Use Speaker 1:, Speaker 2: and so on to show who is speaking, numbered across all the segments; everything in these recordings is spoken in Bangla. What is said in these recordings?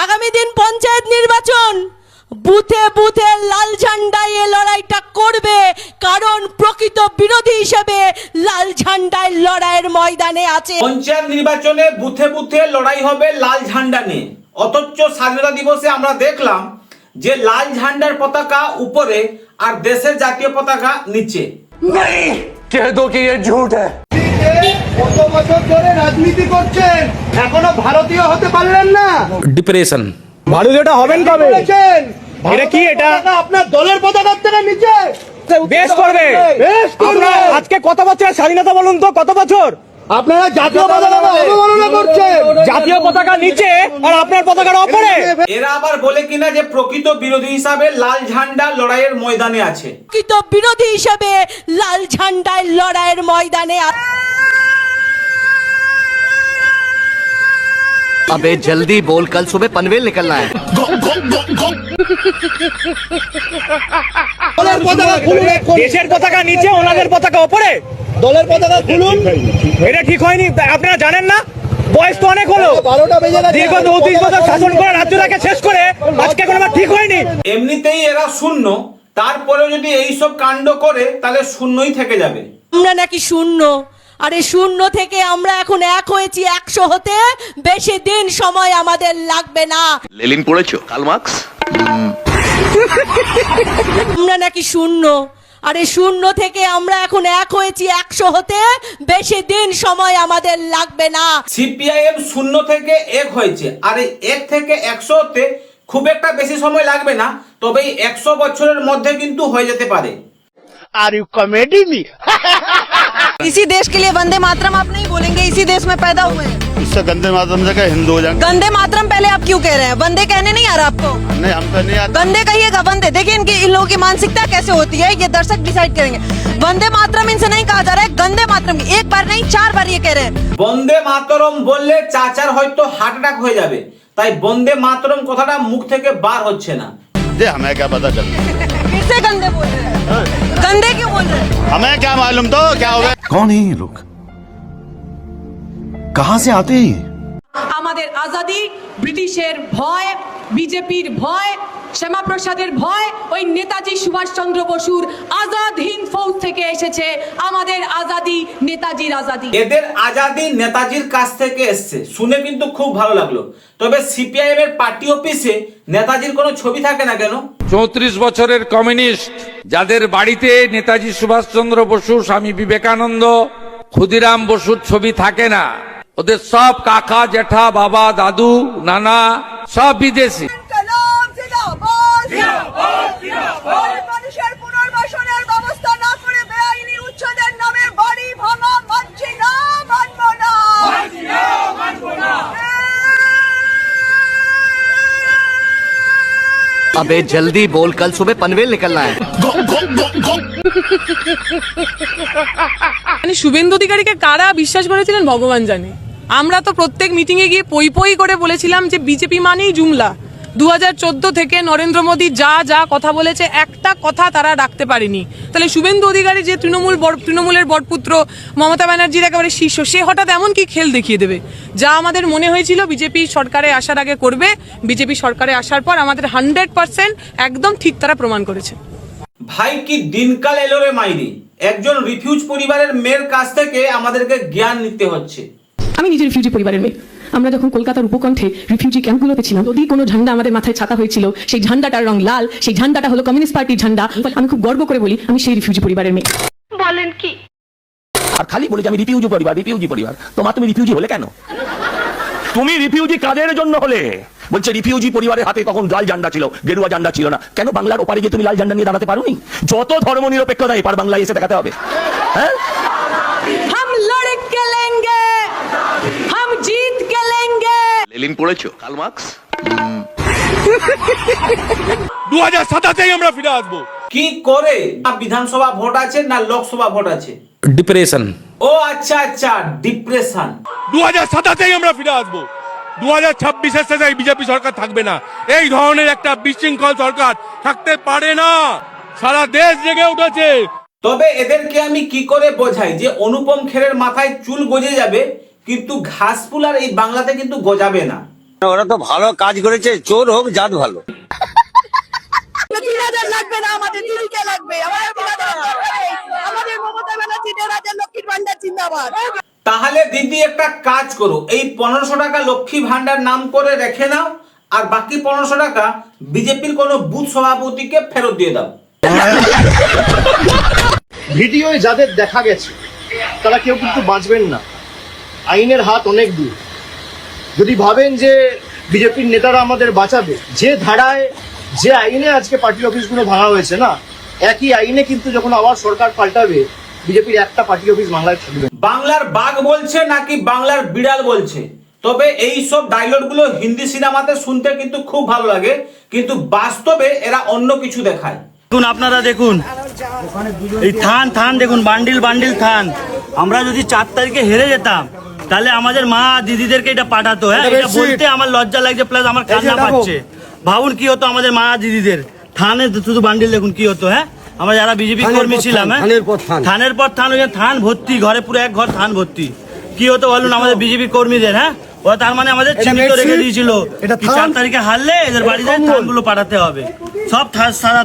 Speaker 1: আগামী দিন পঞ্চায়েত নির্বাচন, বুথে বুথে লাল ঝান্ডায় এ লড়াইটা করবে, কারণ প্রকৃত বিরোধী হিসেবে লাল ঝান্ডায় লড়াইয়ের ময়দানে আছে।
Speaker 2: পঞ্চায়েত নির্বাচনে বুথে বুথে লড়াই হবে লাল ঝান্ডা নিয়ে। অথচ স্বাধীনতা দিবসে আমরা দেখলাম যে লাল ঝান্ডার পতাকা উপরে আর দেশের জাতীয় পতাকা নিচে।
Speaker 3: कह दो कि ये झूठ है।
Speaker 4: কত বছর ধরে রাজনীতি করছেন, এখনো ভারতীয় হতে পারলেন না?
Speaker 5: ডিপ্রেশন
Speaker 4: ভারতীয়টা হবেন কবে? এটা কি? এটা আপনার দলের পতাকার থেকে নিচে
Speaker 6: বেশ করবে।
Speaker 4: বেশ করবে।
Speaker 6: আজকে কত বছর স্বাধীনতা বলুন তো, কত বছর?
Speaker 4: আপনারা জাতীয় পতাকা অবমাননা করছেন।
Speaker 6: জাতীয় পতাকা নিচে আর আপনার পতাকার ওপরে।
Speaker 2: এরা আবার বলে কিনা যে প্রকৃত বিরোধী হিসাবে লাল ঝান্ডা লড়াইয়ের ময়দানে আছে।
Speaker 1: প্রকৃত বিরোধী হিসেবে লাল ঝান্ডায় লড়াইয়ের ময়দানে আছে।
Speaker 3: अबे जल्दी बोल, कल सुबह पनवेल निकलना है।
Speaker 4: দলের পতাকা খুলুন।
Speaker 6: দেশের পতাকা নিচে, ওনাদের পতাকা ওপরে।
Speaker 4: দলের পতাকা খুলুন।
Speaker 6: এটা ঠিক হয়নি, আপনারা জানেন না? বয়স তো অনেক হলো,
Speaker 4: 12টা বেজে গেছে।
Speaker 6: দীর্ঘ 34 বছর শাসন করে রাজ্যটাকে শেষ করে আজকে কোনো ঠিক হয়নি।
Speaker 2: এমনিতেই এরা শূন্য, তারপরে যদি এইসব কাণ্ড করে তাহলে শূন্যই থেকে যাবে।
Speaker 1: আমরা নাকি শূন্য, আরে শূন্য থেকে আমরা এখন এক হয়েছি 100 হতে। বেশি দিন সময় আমাদের লাগবে না।
Speaker 3: লেলিন পড়েছো, কার্ল মার্কস?
Speaker 1: আমরা নাকি শূন্য, আরে শূন্য থেকে আমরা এখন এক হয়েছি 100 হতে। বেশি দিন সময় আমাদের লাগবে না।
Speaker 2: সিপিআইএম শূন্য থেকে এক হয়েছে, আর এই 1 থেকে 100 হতে খুব একটা বেশি সময় লাগবে না, তবে এই 100 বছরের মধ্যে কিন্তু হয়ে যেতে পারে।
Speaker 4: Are you comedy me?
Speaker 7: इसी देश के लिए वंदे मातरम आप नहीं बोलेंगे? इसी देश में पैदा हुए हैं।
Speaker 8: इससे गंदे मातरम से क्या हिंदू हो जाएंगे?
Speaker 7: गंदे मातरम पहले आप क्यों कह रहे हैं? वंदे कहने नहीं आ रहा आपको?
Speaker 8: नहीं, हम तो नहीं आते।
Speaker 7: गंदे कहिएगा, वंदे। देखिए इन लोगों की मानसिकता कैसे होती है, ये दर्शक डिसाइड करेंगे। वंदे मातरम इनसे नहीं कहा जा रहा है, गंदे मातरम। एक बार नहीं 4 बार ये कह रहे हैं।
Speaker 2: বন্দে মাতরম বললে চাচার হয়তো হার্ট অ্যাটাক হয়ে যাবে, তাই বন্দে মাতরম কথাটা মুখ থেকে বার হচ্ছে না।
Speaker 8: ये हमें क्या पता चल?
Speaker 7: फिर से गंदे बोल रहे हैं। गंदे क्यों बोल रहे हैं?
Speaker 8: हमें क्या मालूम तो क्या होगा?
Speaker 9: कौन है ये लोग, कहां से आते हैं ये?
Speaker 10: আমাদের আজাদি ব্রিটিশের ভয়, বিজেপির ভয়, শ্যামাপ্রসাদের ভয়, ওই নেতাজি সুভাষচন্দ্র বসুর আজাদ হিন্দ ফৌজ থেকে এসেছে। আমাদের আজাদি নেতাজির আজাদি।
Speaker 2: এদের আজাদি নেতাজির কাছ থেকে এসছে, শুনে কিন্তু খুব ভালো লাগলো। তবে সিপিআইএম এর পার্টি অফিসে নেতাজির কোনো ছবি থাকে না কেন?
Speaker 5: 34 বছরের কমিউনিস্ট যাদের বাড়িতে নেতাজি সুভাষচন্দ্র বসু, স্বামী বিবেকানন্দ, ক্ষুদিরাম বসুর ছবি থাকে না, ওদের সব কাকা, জেঠা, বাবা, দাদু, নানা সব বিদেশি।
Speaker 7: মানুষের পুনর্বাসনের ব্যবস্থা না করে বেআইনি উচ্ছেদের নামে বাড়ি ভাঙা মানছি না, মানব না।
Speaker 3: अबे जल्दी बोल, कल सुबह पनवेल निकलना है।
Speaker 10: মানে শুভেন্দু অধিকারীকে কারা বিশ্বাস করেছিলেন ভগবান জানে। আমরা তো প্রত্যেক মিটিং এ গিয়ে পই পই করে বলেছিলাম যে বিজেপি মানেই জুমলা। 2014 থেকে নরেন্দ্র মোদী যা যা কথা বলেছে, একটা কথা তারা রাখতে পারেনি। তাহলে শুভেন্দু অধিকারী যে তৃণমূলের বরপুত্র, মমতা ব্যানার্জির একেবারে শীর্ষ, সে হঠাৎ এমন কি খেল দেখিয়ে দেবে? যা আমাদের মনে হয়েছিল বিজেপি সরকারে আসার আগে করবে, বিজেপি সরকারে আসার পর আমাদের 100% একদম ঠিক তারা প্রমাণ করেছে।
Speaker 2: ভাই কি দিনকাল এলো রে মাইরি! একজন রিফিউজ পরিবারের মেয়ের কাছ থেকে আমাদেরকে জ্ঞান নিতে হচ্ছে।
Speaker 10: আমি নিজে রিফিউজি পরিবারের মেয়ে। আমরা যখন কলকাতার উপকণ্ঠে রিফিউজি ক্যাম্পগুলোতে ছিলাম, যদি কোনো ঝান্ডা আমাদের মাথায় ছাতা হয়েছিল, সেই ঝান্ডাটার রং লাল, সেই ঝান্ডাটা হলো কমিউনিস্ট পার্টির ঝান্ডা। আমি খুব গর্ব করে বলি আমি সেই রিফিউজি পরিবারের মেয়ে।
Speaker 7: বলেন কি?
Speaker 6: আর খালি বলে যে আমি রিফিউজি পরিবার। তোমার তুমি রিফিউজি হলে কেন? তুমি রিফিউজি কাদের জন্য হলে? বলছে রিফিউজি পরিবারের হাতে তখন লাল ঝান্ডা ছিল, গেরুয়া ঝান্ডা ছিল না। কেন বাংলার ওপারে গিয়ে তুমি লাল ঝান্ডা নিয়ে দাঁড়াতে পারোনি? যত ধর্ম নিরপেক্ষতা এপার বাংলায় এসে দেখাতে হবে। হ্যাঁ,
Speaker 10: हम लड़ के लेंगे, हम जीत के लेंगे।
Speaker 3: লেলিন পড়েছো, কার্ল মার্কস?
Speaker 6: 2007তেই আমরা ফিরে আসবো।
Speaker 2: কি করে? না বিধানসভা ভোট আছে না লোকসভা ভোট আছে?
Speaker 5: ডিপ্রেশন।
Speaker 2: ও আচ্ছা আচ্ছা, ডিপ্রেশন।
Speaker 6: 2007তেই আমরা ফিরে আসবো। 2026-এর শেষে বিজেপি সরকার থাকবে না। এই ধরনের একটা বিশৃঙ্খল সরকার থাকতে পারে না। সারা দেশ জেগে উঠেছে।
Speaker 2: তবে এদেরকে আমি কি করে বোঝাই যে অনুপম খেরের মাথায় চুল গজে যাবে, কিন্তু ঘাসফুল আর এই বাংলাতে কিন্তু গজাবে না।
Speaker 6: ওরা তো ভালো কাজ করেছে, চোর হোক জাত ভালো।
Speaker 1: লাগবে না, আমাদের দিদিকে লাগবে, আমাদের মমতা ব্যানার্জি রাজ্যের লক্ষ্মীর ভান্ডার জিন্দাবাদ।
Speaker 2: তাহলে দিদি একটা কাজ করো, এই 1500 টাকা লক্ষ্মী ভান্ডার নাম করে রেখে নাও, আর বাকি 1500 টাকা বিজেপির কোনো বুথ সভাপতিকে ফেরত দিয়ে দাও।
Speaker 4: ভিডিওয় যাদের দেখা গেছে তারা কেউ কিন্তু বাঁচবেন না, আইনের হাত অনেক দূর। যদি ভাবেন যে বিজেপির নেতারা আমাদের বাঁচাবে, যে ধারায় যে আইনে আজকে পার্টি অফিসগুলো ভাঙা হয়েছে না, একই আইনে কিন্তু যখন আবার সরকার পাল্টাবে, বিজেপির একটা পার্টি অফিস বাংলায় থাকবে।
Speaker 2: বাংলার বাঘ বলছে নাকি বাংলার বিড়াল বলছে, তবে এই সব ডায়লগগুলো হিন্দি সিনেমাতে শুনতে কিন্তু খুব ভালো লাগে, কিন্তু বাস্তবে এরা অন্য কিছু দেখায়।
Speaker 11: দেখুন, আপনারা দেখুন এই থান দেখুন, বান্ডিল বান্ডিল থান। আমরা যদি 4 তারিখে হেরে যেতাম তাহলে আমাদের মা দিদিদেরকে এটা পাঠাতো। হ্যাঁ, এটা বলতে আমার লজ্জা লাগছে, প্লাস আমার কান্না পাচ্ছে। ভাবুন কি হতো আমাদের মা দিদিদের। থানে শুধু বান্ডিল দেখুন কি হতো। হ্যাঁ, আমরা যারা বিজেপি কর্মী ছিলাম, থানের পর থান, ওই থান ভর্তি, ঘরে পুরো এক ঘর থান ভর্তি। কি হতো বলুন আমাদের বিজেপি কর্মীদের? হ্যাঁ, ও তার মানে আমাদের চিহ্নিত রেখে দিয়েছিল 4 তারিখে হারলে এদের বাড়িতে থানগুলো পাঠাতে হবে। সব সাদা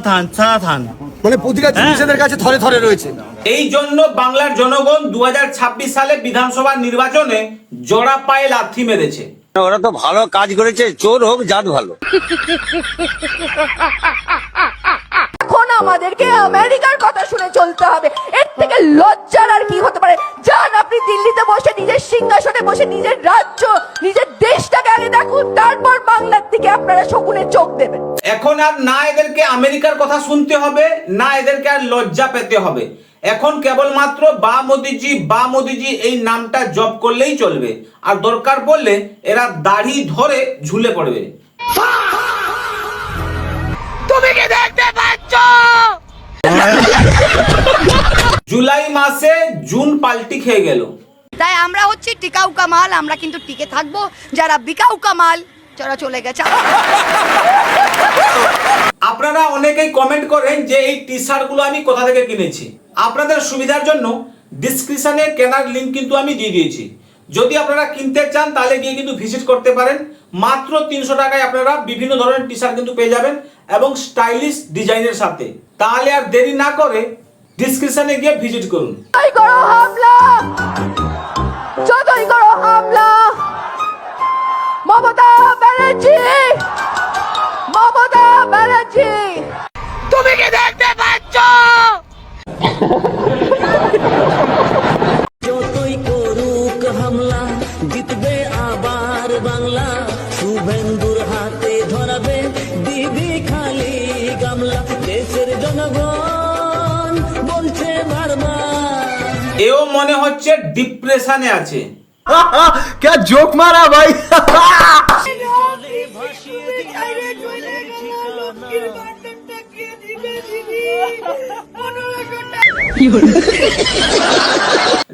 Speaker 11: থান,
Speaker 4: মানে প্রতিটা জিনিসের কাছে থরে থরে রয়েছে।
Speaker 2: এই জন্য বাংলার জনগণ 2026 সালে বিধানসভা নির্বাচনে জোড়া পায়ে লাথি মেরেছে।
Speaker 6: ওরা তো ভালো কাজ করেছে, চোর হোক জাত ভালো।
Speaker 1: এখন আমাদেরকে আমেরিকার কথা শুনে চলতে হবে, এর থেকে লজ্জার আর কি হতে পারে? যান আপনি দিল্লিতে বসে নিজের সিংহাসনে বসে নিজের রাজ্য, নিজের দেশটাকে আগে দেখুন, তারপর বাংলার দিকে আপনারা শকুনে চোখ দেবেন।
Speaker 2: এখন আর না এদেরকে আমেরিকার কথা শুনতে হবে, না এদেরকে আর লজ্জা পেতে হবে। এখন কেবলমাত্র বা মোদিজি এই নামটা জপ করলেই চলবে, আর দরকার পড়লে এরা দাড়ি ধরে ঝুলে পড়বে।
Speaker 1: তুমি কি দেখতে পাচ্ছ?
Speaker 2: জুলাই মাসে জুন পাল্টি খেয়ে গেল।
Speaker 1: তাই আমরা হচ্ছি টিকাউ কামাল, আমরা কিন্তু টিকে থাকবো। যারা বিকাউ কামাল যারা চলে গেছে।
Speaker 2: আপনারা অনেকেই কমেন্ট করেন যে এই টি শার্ট গুলো আমি কোথা থেকে কিনেছি। আপনাদের সুবিধার জন্য ডিসক্রিপশনে কেনার লিঙ্ক কিন্তু আমি দিয়ে দিয়েছি। যদি আপনারা কিনতে চান তাহলে গিয়ে কিন্তু ভিজিট করতে পারেন। মাত্র 300 টাকায় আপনারা বিভিন্ন ধরনের টি শার্ট কিন্তু পেয়ে যাবেন, এবং স্টাইলিশ ডিজাইনের সাথে। তাহলে আর দেরি না করে ডিসক্রিপশনে গিয়ে ভিজিট করুন।
Speaker 1: যতই করো হামলা, মমতা ব্যানার্জি, তুমি কি দেখতে পাচ্ছ?
Speaker 11: যতই করুক হামলা, জিতবে আবার বাংলা। শুভেন্দুর হাতে ধরাবে দিদি খালি গামলা। দেশের জনগণ বলছে বারবার।
Speaker 2: এও মনে হচ্ছে ডিপ্রেশনে আছে।
Speaker 4: কে জোক মারা ভাই।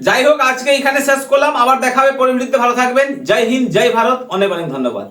Speaker 2: যাই হোক, আজকে এখানে শেষ করলাম। আবার দেখা হবে পরের ভিডিওতে। ভালো থাকবেন। জয় হিন্দ, জয় ভারত, অনেক অনেক ধন্যবাদ।